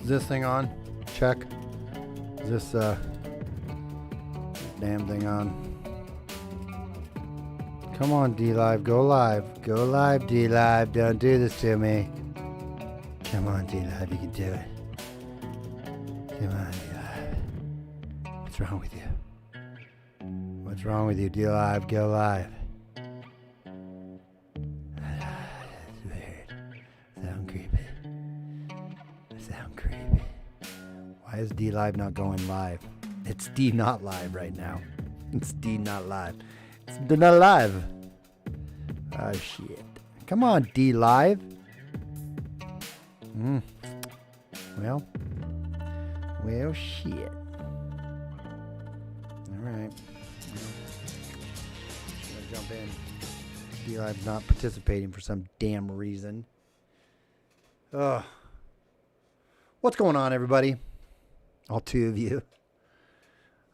Is this thing on? Check. Is this damn thing on? Come on, D-Live, go live. Go live, D-Live. Don't do this to me. Come on, D-Live, you can do it. Come on, D-Live. What's wrong with you? What's wrong with you, D-Live? Go live. That's weird. Sound creepy. Sound creepy. Why is D-Live not going live? It's D not live right now. It's D not live. It's D not live. Oh, shit. Come on, D live. Well, shit. All right. Gonna jump in. D live's not participating for some damn reason. Ugh. What's going on, everybody? All two of you.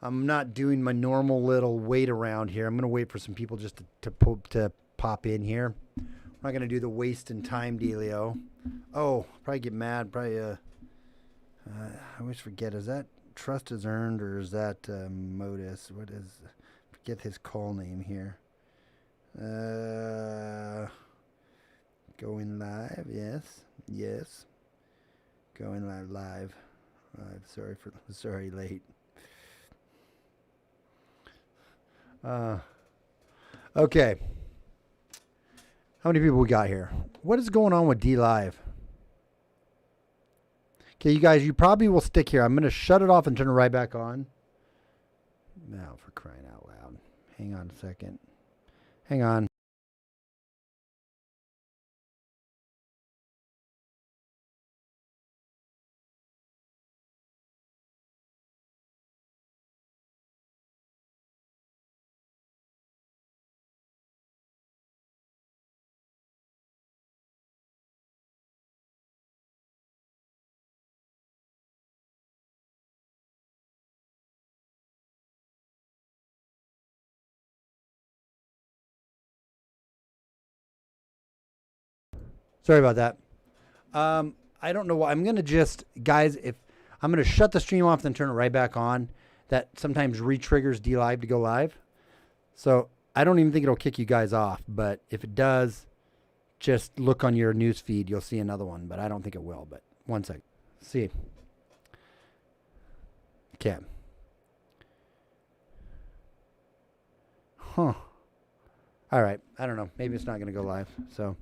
I'm not doing my normal little wait around here. I'm going to wait for some people just to pop in here. I'm not going to do the waste and time dealio. Oh, probably get mad. Probably, I always forget. Is that Trust is Earned or is that Modus? What is, forget his call name here. Going live. Yes. Yes. Going live. Sorry, late. Okay. How many people we got here? What is going on with D Live? Okay, you guys, you probably will stick here. I'm going to shut it off and turn it right back on. Now, for crying out loud. Hang on a second. Hang on. Sorry about that. I don't know why. I'm going to just, guys, if I'm going to shut the stream off, then turn it right back on. That sometimes re-triggers D-Live to go live. So I don't even think it'll kick you guys off. But if it does, just look on your news feed. You'll see another one. But I don't think it will. But one sec. See. Okay. Huh. All right. I don't know. Maybe it's not going to go live. So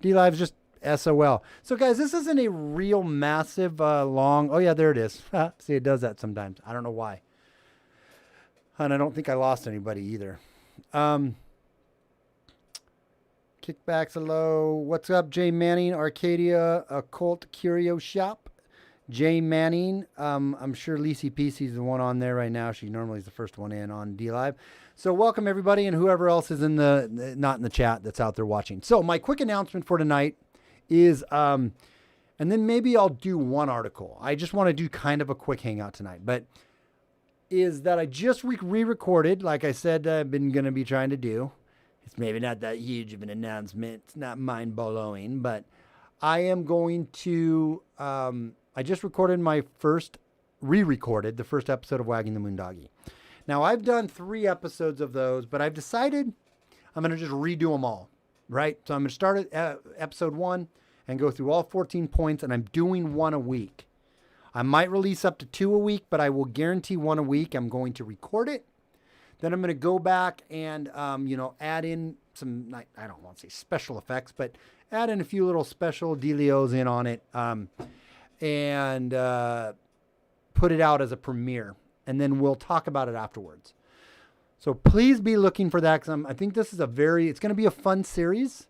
D-Live's just SOL. So, guys, this isn't a real massive, long... Oh, yeah, there it is. See, it does that sometimes. I don't know why. And I don't think I lost anybody either. Kickbacks low. What's up, Jay Manning? Arcadia Occult Curio Shop. Jay Manning. I'm sure Lacey Peasy's the one on there right now. She normally is the first one in on D-Live. So welcome, everybody, and whoever else is in not in the chat that's out there watching. So my quick announcement for tonight is, and then maybe I'll do one article. I just want to do kind of a quick hangout tonight, but is that I just re-recorded, like I said, I've been going to be trying to do. It's maybe not that huge of an announcement. It's not mind-blowing, but I am going to, I just recorded re-recorded the first episode of Wagging the Moondoggy. Now, I've done 3 episodes of those, but I've decided I'm going to just redo them all, right? So I'm going to start at episode 1 and go through all 14 points, and I'm doing 1 a week. I might release up to 2 a week, but I will guarantee 1 a week. I'm going to record it. Then I'm going to go back and, add in some, I don't want to say special effects, but add in a few little special dealios in on it and put it out as a premiere. And then we'll talk about it afterwards. So please be looking for that because I think this is it's going to be a fun series.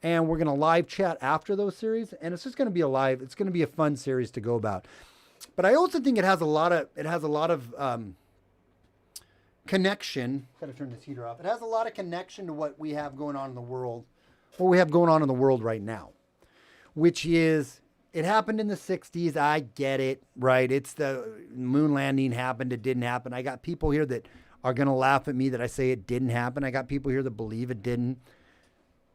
And we're going to live chat after those series. And it's just going to be it's going to be a fun series to go about. But I also think it has a lot of connection. Got to turn this heater off. It has a lot of connection to what we have going on in the world. What we have going on in the world right now. Which is... It happened in the 60s. I get it, right? It's the moon landing happened. It didn't happen. I got people here that are going to laugh at me that I say it didn't happen. I got people here that believe it didn't.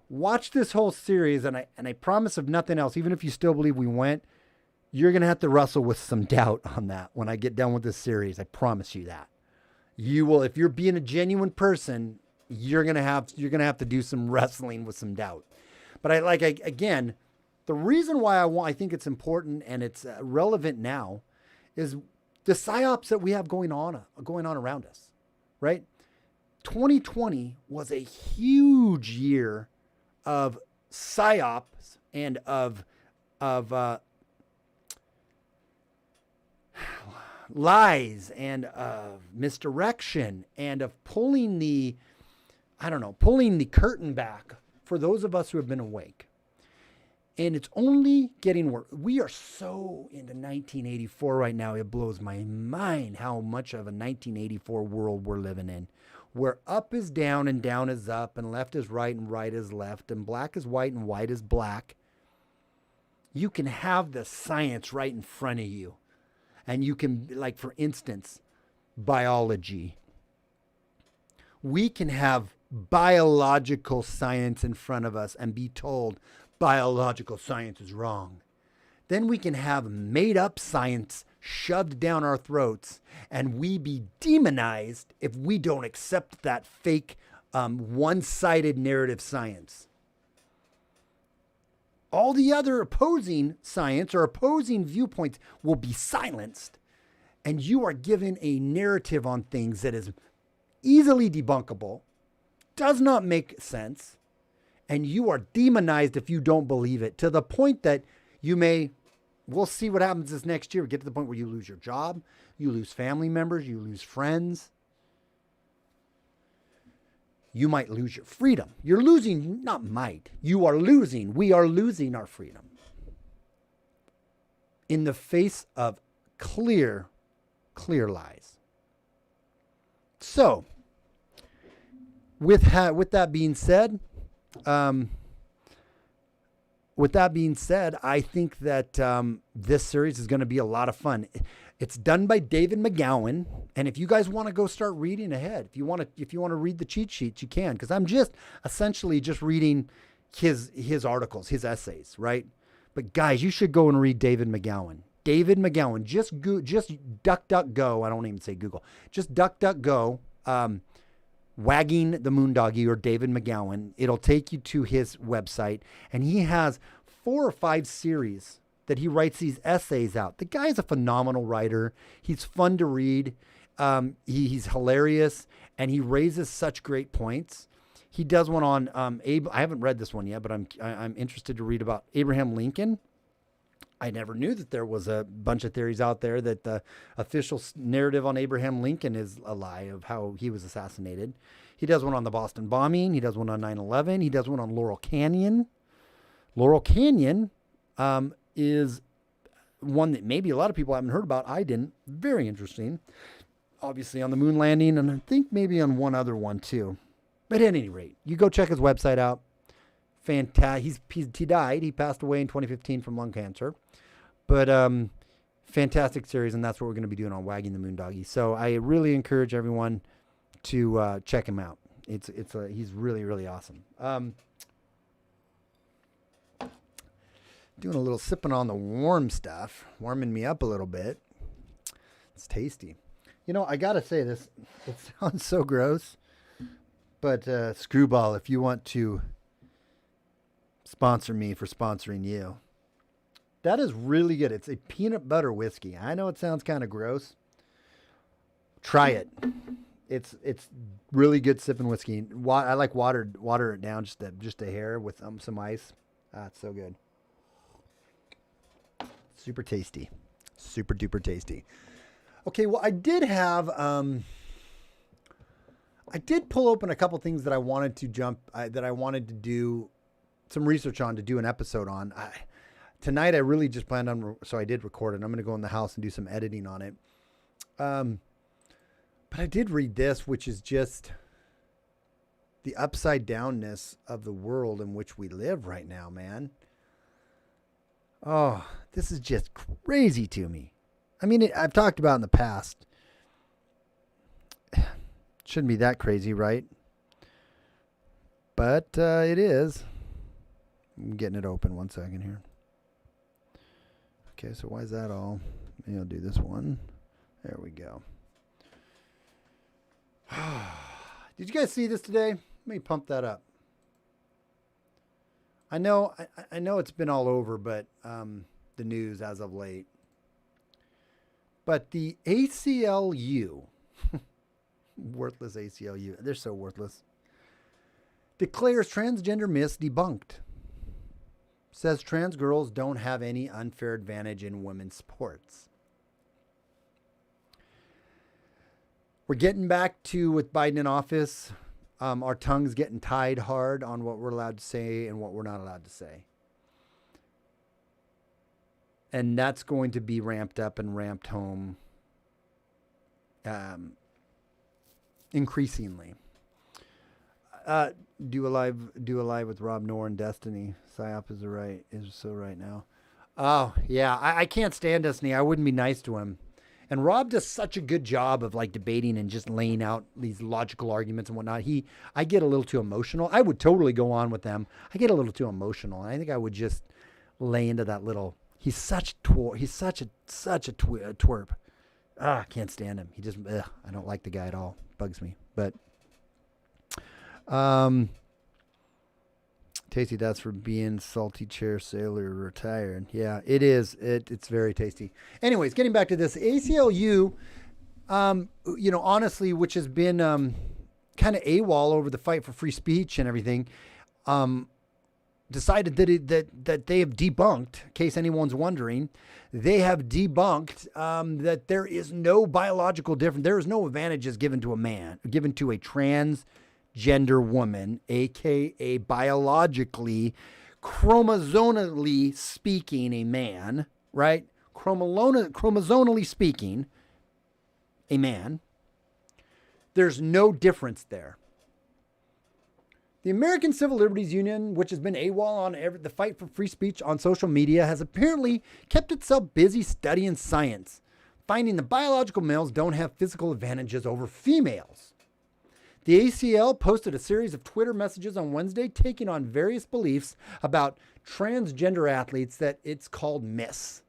Watch this whole series, and I promise if nothing else, even if you still believe we went, you're going to have to wrestle with some doubt on that when I get done with this series. I promise you that. You will, if you're being a genuine person, you're going to have to do some wrestling with some doubt. But again, the reason why I think it's important and it's relevant now is the psyops that we have going on around us, right? 2020 was a huge year of psyops and of lies and of misdirection and of pulling the curtain back for those of us who have been awake. And it's only getting worse. We are so into 1984 right now. It blows my mind how much of a 1984 world we're living in, where up is down and down is up and left is right and right is left and black is white and white is black. You can have the science right in front of you. And you can, like, for instance, biology. We can have biological science in front of us and be told biological science is wrong. Then we can have made up science shoved down our throats and we be demonized if we don't accept that fake one-sided narrative science. All the other opposing science or opposing viewpoints will be silenced, and you are given a narrative on things that is easily debunkable, does not make sense, and you are demonized if you don't believe it, to the point that we'll see what happens this next year. Get to the point where you lose your job, you lose family members, you lose friends. You might lose your freedom. You're losing, not might. You are losing. We are losing our freedom. In the face of clear lies. So, with that being said, I think that this series is going to be a lot of fun. It's done by David McGowan, and if you guys want to go start reading ahead, if you want to read the cheat sheets, you can, because I'm essentially just reading his articles, his essays, right? But guys, you should go and read David McGowan. David McGowan, just DuckDuckGo. I don't even say Google. Just DuckDuckGo, Wagging the Moondoggy or David McGowan. It'll take you to his website, and he has 4 or 5 series that he writes these essays out. The guy's a phenomenal writer. He's fun to read. He's hilarious, and he raises such great points. He does one on I haven't read this one yet, but I'm interested to read about Abraham Lincoln. I never knew that there was a bunch of theories out there that the official narrative on Abraham Lincoln is a lie of how he was assassinated. He does one on the Boston bombing. He does one on 9/11. He does one on Laurel Canyon. Laurel Canyon is one that maybe a lot of people haven't heard about. I didn't. Very interesting. Obviously on the moon landing, and I think maybe on one other one too. But at any rate, you go check his website out. Fantastic. He died. He passed away in 2015 from lung cancer. But fantastic series, and that's what we're going to be doing on Wagging the Moondoggy. So I really encourage everyone to check him out. He's really, really awesome. Doing a little sipping on the warm stuff, warming me up a little bit. It's tasty. You know, I got to say this, it sounds so gross, but Screwball, if you want to sponsor me for sponsoring you, that is really good. It's a peanut butter whiskey. I know it sounds kind of gross. Try it. It's really good sipping whiskey. I like water it down just a hair with some ice. It's so good. Super tasty. Super duper tasty. Okay, well, I did pull open a couple things that I wanted to do some research on, to do an episode on. Tonight I really just planned on, so I did record it. I'm going to go in the house and do some editing on it. But I did read this, which is just the upside downness of the world in which we live right now, man. Oh, this is just crazy to me. I mean, I've talked about in the past. Shouldn't be that crazy, right? But it is. I'm getting it open. 1 second here. Okay, so why is that all? Maybe I'll do this one. There we go. Did you guys see this today? Let me pump that up. I know it's been all over, but the news as of late. But the ACLU, worthless ACLU, they're so worthless, declares transgender myths debunked. Says trans girls don't have any unfair advantage in women's sports. We're getting back to, with Biden in office, our tongues getting tied hard on what we're allowed to say and what we're not allowed to say. And that's going to be ramped up and ramped home increasingly. Do a live with Rob Noor and Destiny. Psyop is so right now. Oh yeah, I can't stand Destiny. I wouldn't be nice to him. And Rob does such a good job of like debating and just laying out these logical arguments and whatnot. I get a little too emotional. I would totally go on with them. I get a little too emotional. I think I would just lay into that little. He's such a twerp. I can't stand him. He just, I don't like the guy at all. Bugs me. But, tasty, that's for being salty chair sailor retired. Yeah, it is. It's very tasty. Anyways, getting back to this ACLU, honestly, which has been, kind of AWOL over the fight for free speech and everything, decided that they have debunked, in case anyone's wondering, they have debunked that there is no biological difference. There is no advantages given to a transgender woman, aka biologically, chromosomally speaking, a man, right? Chromosomally speaking, a man. There's no difference there. The American Civil Liberties Union, which has been AWOL on the fight for free speech on social media, has apparently kept itself busy studying science, finding that biological males don't have physical advantages over females. The ACL posted a series of Twitter messages on Wednesday taking on various beliefs about transgender athletes that it's called myths.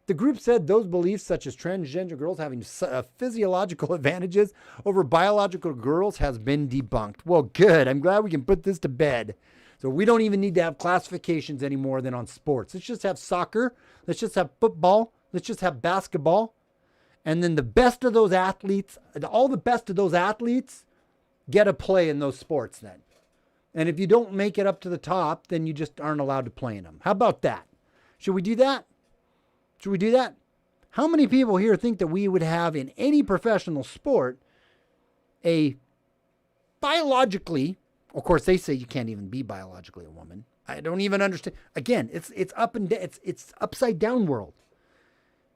The group said those beliefs, such as transgender girls having physiological advantages over biological girls, has been debunked. Well, good. I'm glad we can put this to bed. So we don't even need to have classifications anymore than on sports. Let's just have soccer. Let's just have football. Let's just have basketball. And then the best of those athletes, all the best of those athletes, get a play in those sports then. And if you don't make it up to the top, then you just aren't allowed to play in them. How about that? Should we do that? Should we do that? How many people here think that we would have in any professional sport a biologically, of course they say you can't even be biologically a woman. I don't even understand. Again, it's up and it's upside down world.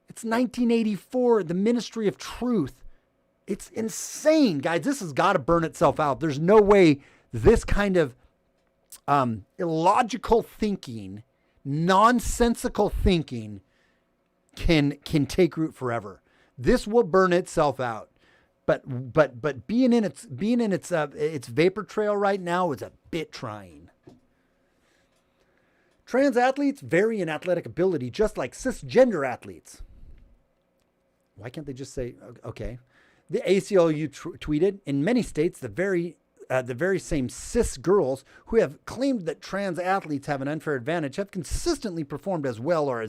It's 1984, the Ministry of Truth. It's insane, guys. This has got to burn itself out. There's no way this kind of illogical thinking, nonsensical thinking can take root forever. This will burn itself out. But being in its vapor trail right now is a bit trying. Trans athletes vary in athletic ability just like cisgender athletes. Why can't they just say okay? The ACLU tweeted, in many states, the very same cis girls who have claimed that trans athletes have an unfair advantage have consistently performed as well or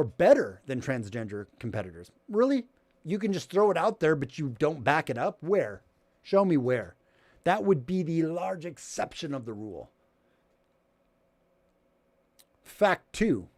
better than transgender competitors. Really? You can just throw it out there, but you don't back it up? Where? Show me where. That would be the large exception of the rule. Fact 2.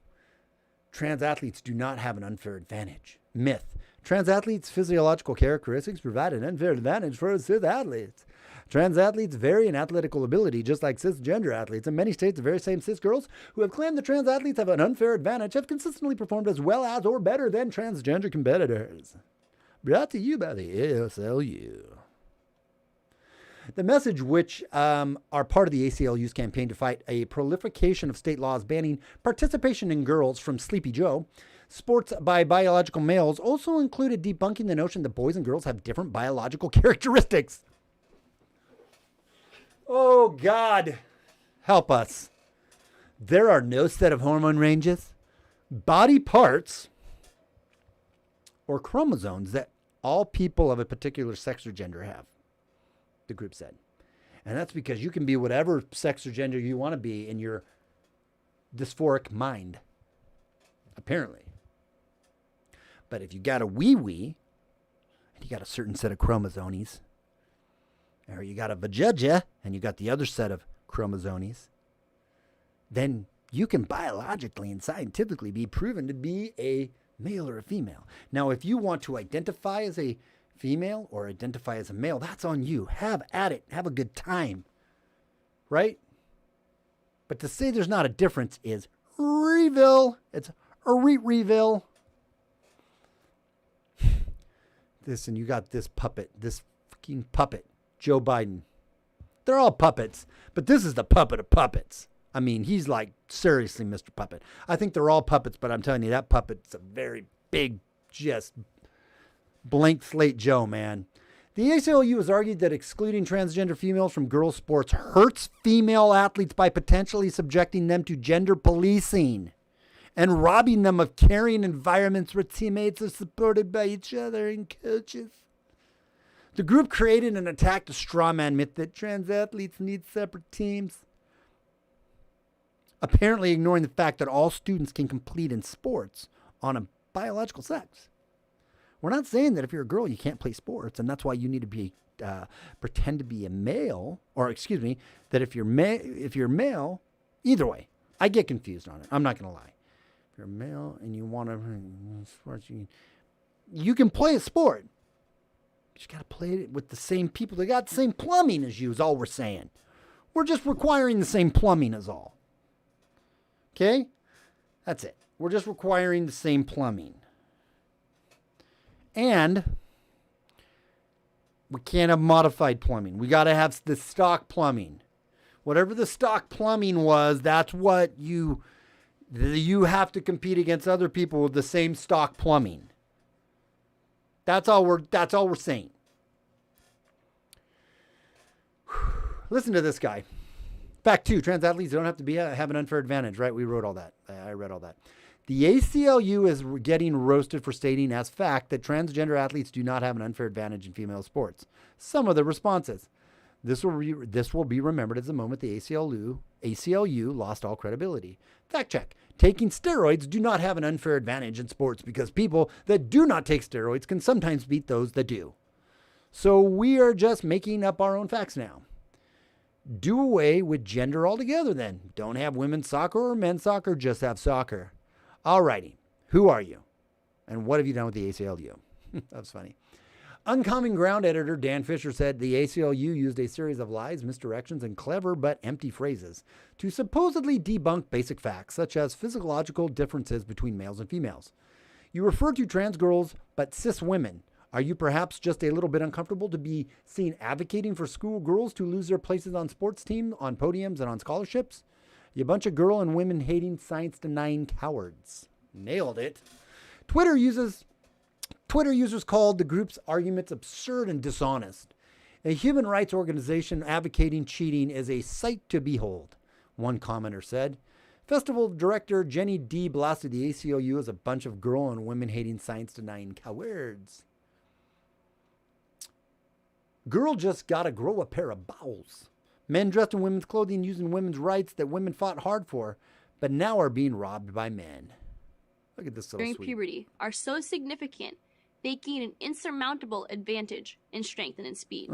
Trans athletes do not have an unfair advantage. Myth. Trans athletes' physiological characteristics provide an unfair advantage for cis athletes. Trans athletes vary in athletic ability, just like cisgender athletes. In many states, the very same cis girls who have claimed that trans athletes have an unfair advantage have consistently performed as well as or better than transgender competitors. Brought to you by the ACLU. The message, which are part of the ACLU's campaign to fight a proliferation of state laws banning participation in girls from Sleepy Joe, sports by biological males, also included debunking the notion that boys and girls have different biological characteristics. Oh, God, help us. There are no set of hormone ranges. body parts or chromosomes that all people of a particular sex or gender have, the group said. And that's because you can be whatever sex or gender you want to be in your dysphoric mind, apparently. But if you got a wee-wee, and you got a certain set of chromosomes, or you got a vajuja, and you got the other set of chromosomes, then you can biologically and scientifically be proven to be a male or a female. Now, if you want to identify as a female or identify as a male, that's on you. Have at it. Have a good time. Right? But to say there's not a difference is Reville. It's a Reville. This, and you got this puppet, this fucking puppet, Joe Biden. They're all puppets, but this is the puppet of puppets. I mean, he's like, seriously, Mr. Puppet. I think they're all puppets, but I'm telling you, that puppet's a very big, just blank slate Joe, man. The ACLU has argued that excluding transgender females from girls' sports hurts female athletes by potentially subjecting them to gender policing and robbing them of caring environments where teammates are supported by each other and coaches. The group created and attacked a straw man myth that trans athletes need separate teams, apparently ignoring the fact that all students can compete in sports on a biological sex. We're not saying that if you're a girl, you can't play sports, and that's why you need to be pretend to be a male, or excuse me, that if you're male, either way, I get confused on it. I'm not going to lie. If you're a male and you want to sports, you can play a sport. You just got to play it with the same people that got the same plumbing as you, is all we're saying. We're just requiring the same plumbing as all. Okay? That's it. We're just requiring the same plumbing. And we can't have modified plumbing. We got to have the stock plumbing. Whatever the stock plumbing was, that's what you have to compete against other people with the same stock plumbing. That's all we're saying. Listen to this guy. Fact 2, trans athletes don't have to have an unfair advantage, right? We wrote all that. I read all that. The ACLU is getting roasted for stating as fact that transgender athletes do not have an unfair advantage in female sports. Some of the responses. This will be remembered as the moment the ACLU lost all credibility. Fact check. Taking steroids do not have an unfair advantage in sports because people that do not take steroids can sometimes beat those that do. So we are just making up our own facts now. Do away with gender altogether then. Don't have women's soccer or men's soccer, just have soccer. Alrighty, who are you? And what have you done with the ACLU? That's funny. Uncommon Ground editor Dan Fisher said the ACLU used a series of lies, misdirections, and clever but empty phrases to supposedly debunk basic facts, such as physiological differences between males and females. You refer to trans girls, but cis women. Are you perhaps just a little bit uncomfortable to be seen advocating for school girls to lose their places on sports teams, on podiums, and on scholarships? You bunch of girl and women-hating, science-denying cowards. Nailed it. Twitter users called the group's arguments absurd and dishonest. A human rights organization advocating cheating is a sight to behold, one commenter said. Festival director Jenny D. blasted the ACLU as a bunch of girl and women-hating, science-denying cowards. Girl just gotta grow a pair of bowels. Men dressed in women's clothing using women's rights that women fought hard for, but now are being robbed by men. Look at this little during sweet. puberty are so significant, they gain an insurmountable advantage in strength and in speed.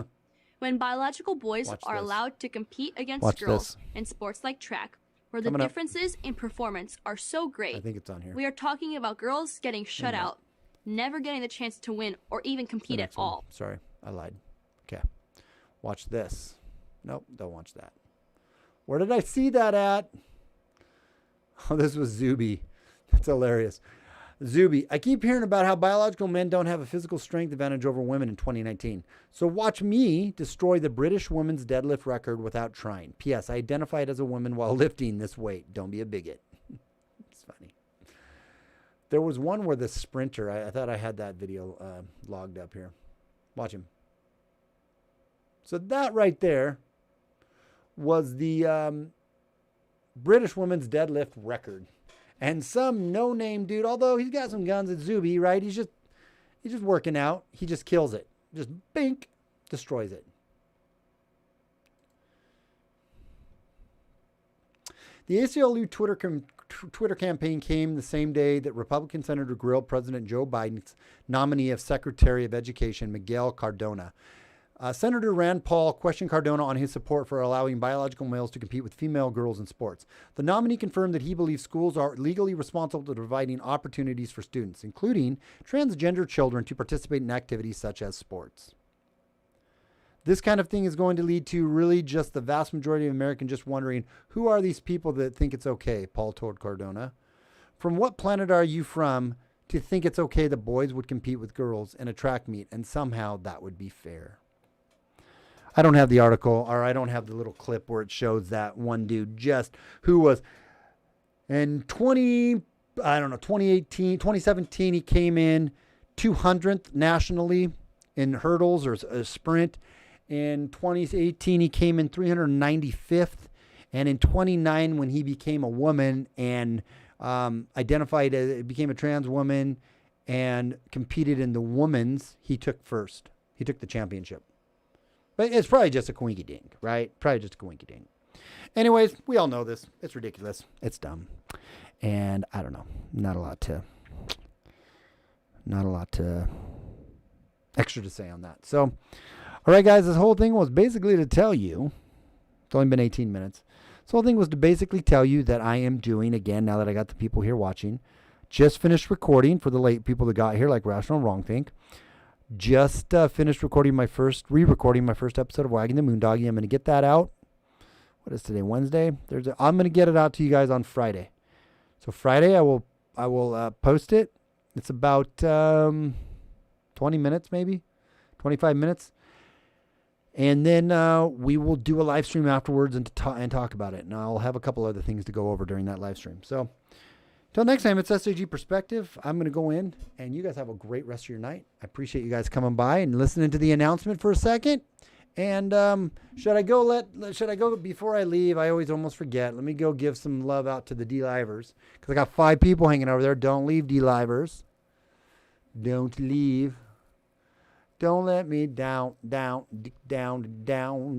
When biological boys are allowed to compete against girls in sports like track, where the differences in performance are so great, I think it's on here. We are talking about girls getting shut out, never getting the chance to win or even compete at all. Sorry, I lied. Okay. Watch this. Nope, don't watch that. Where did I see that at? Oh, this was Zuby. That's hilarious. Zuby, I keep hearing about how biological men don't have a physical strength advantage over women in 2019. So watch me destroy the British women's deadlift record without trying. P.S. I identified as a woman while lifting this weight. Don't be a bigot. It's funny. There was one where the sprinter, I thought I had that video logged up here. Watch him. So that right there was the British women's deadlift record. And some no-name dude, although he's got some guns at Zuby, right? He's just working out. He just kills it. Just bink, destroys it. The ACLU Twitter campaign came the same day that Republican Senator grilled President Joe Biden's nominee of Secretary of Education, Miguel Cardona. Senator Rand Paul questioned Cardona on his support for allowing biological males to compete with female girls in sports. The nominee confirmed that he believes schools are legally responsible for providing opportunities for students, including transgender children, to participate in activities such as sports. This kind of thing is going to lead to really just the vast majority of Americans just wondering, who are these people that think it's okay, Paul told Cardona. From what planet are you from to think it's okay that boys would compete with girls in a track meet and somehow that would be fair? I don't have the article, or I don't have the little clip where it shows that one dude who was in 2017, he came in 200th nationally in hurdles or a sprint. In 2018, he came in 395th. And in 29, when he became a woman and became a trans woman and competed in the women's, he took first. He took the championship. But it's probably just a coinky dink, right? Probably just a coinky dink. Anyways, we all know this. It's ridiculous. It's dumb. And I don't know. Not a lot extra to say on that. So, all right, guys, this whole thing was basically to tell you, it's only been 18 minutes. This whole thing was to basically tell you that I am doing, again, now that I got the people here watching, just finished recording for the late people that got here, like Rational Wrongthink. Just finished re-recording my first episode of Wagging the Moondoggy. I'm going to get that out. What is today? Wednesday? I'm going to get it out to you guys on Friday. So Friday, I will post it. It's about 20 minutes, maybe 25 minutes. And then we will do a live stream afterwards and talk about it. And I'll have a couple other things to go over during that live stream. So until next time, it's SAG Perspective. I'm going to go in, and you guys have a great rest of your night. I appreciate you guys coming by and listening to the announcement for a second. And should I go before I leave? I always almost forget. Let me go give some love out to the D-Livers, because I got 5 people hanging over there. Don't leave, D-Livers. Don't leave. Don't let me down, dig it, down. Don't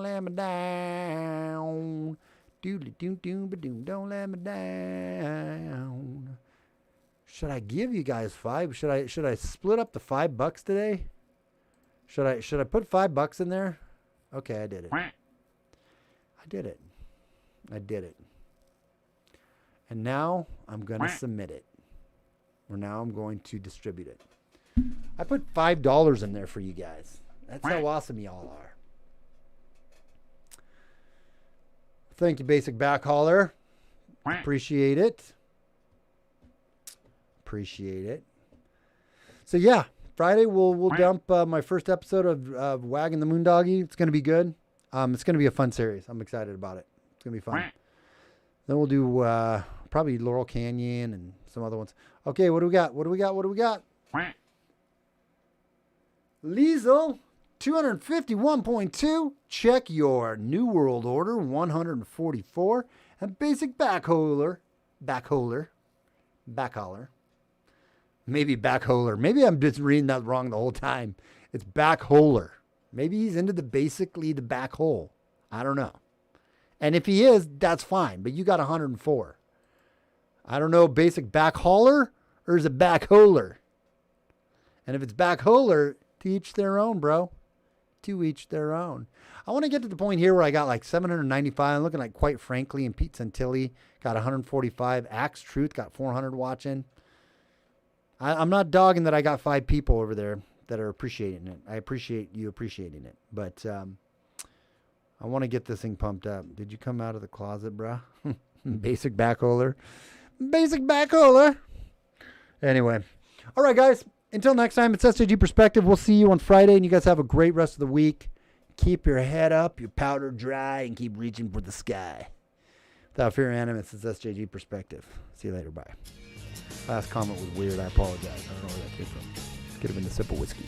let me down. Doodly-doo-doo-ba-doo. Don't let me down. Should I give you guys 5? Should I split up the $5 today? Should I put $5 in there? Okay, I did it. And now I'm going to submit it. Or now I'm going to distribute it. I put $5 in there for you guys. That's how awesome y'all are. Thank you, Basic Backhauler. Appreciate it. So yeah, Friday we'll dump my first episode of Wagging the Moondoggy. It's gonna be good. It's gonna be a fun series. I'm excited about it. It's gonna be fun. Then we'll do probably Laurel Canyon and some other ones. Okay, what do we got? Liesel 251.2. Check your New World Order 144. And Basic Backholer. Maybe backholer. Maybe I'm just reading that wrong the whole time. It's backholer. Maybe he's into basically the back hole. I don't know. And if he is, that's fine. But you got 104. I don't know, Basic Backhauler or is it backholer? And if it's backholer, to each their own, bro. To each their own. I want to get to the point here where I got like 795. I'm looking like Quite Frankly and Pete Santilli got 145. Axe Truth got 400 watching. I'm not dogging that I got 5 people over there that are appreciating it. I appreciate you appreciating it. But I want to get this thing pumped up. Did you come out of the closet, bro? Basic Backholer. Anyway. All right, guys. Until next time, it's SAG Perspective. We'll see you on Friday, and you guys have a great rest of the week. Keep your head up, your powder dry, and keep reaching for the sky. Without fear or animus, it's SJG Perspective. See you later. Bye. Last comment was weird. I apologize. I don't know where that came from. Could have been a sip of whiskey.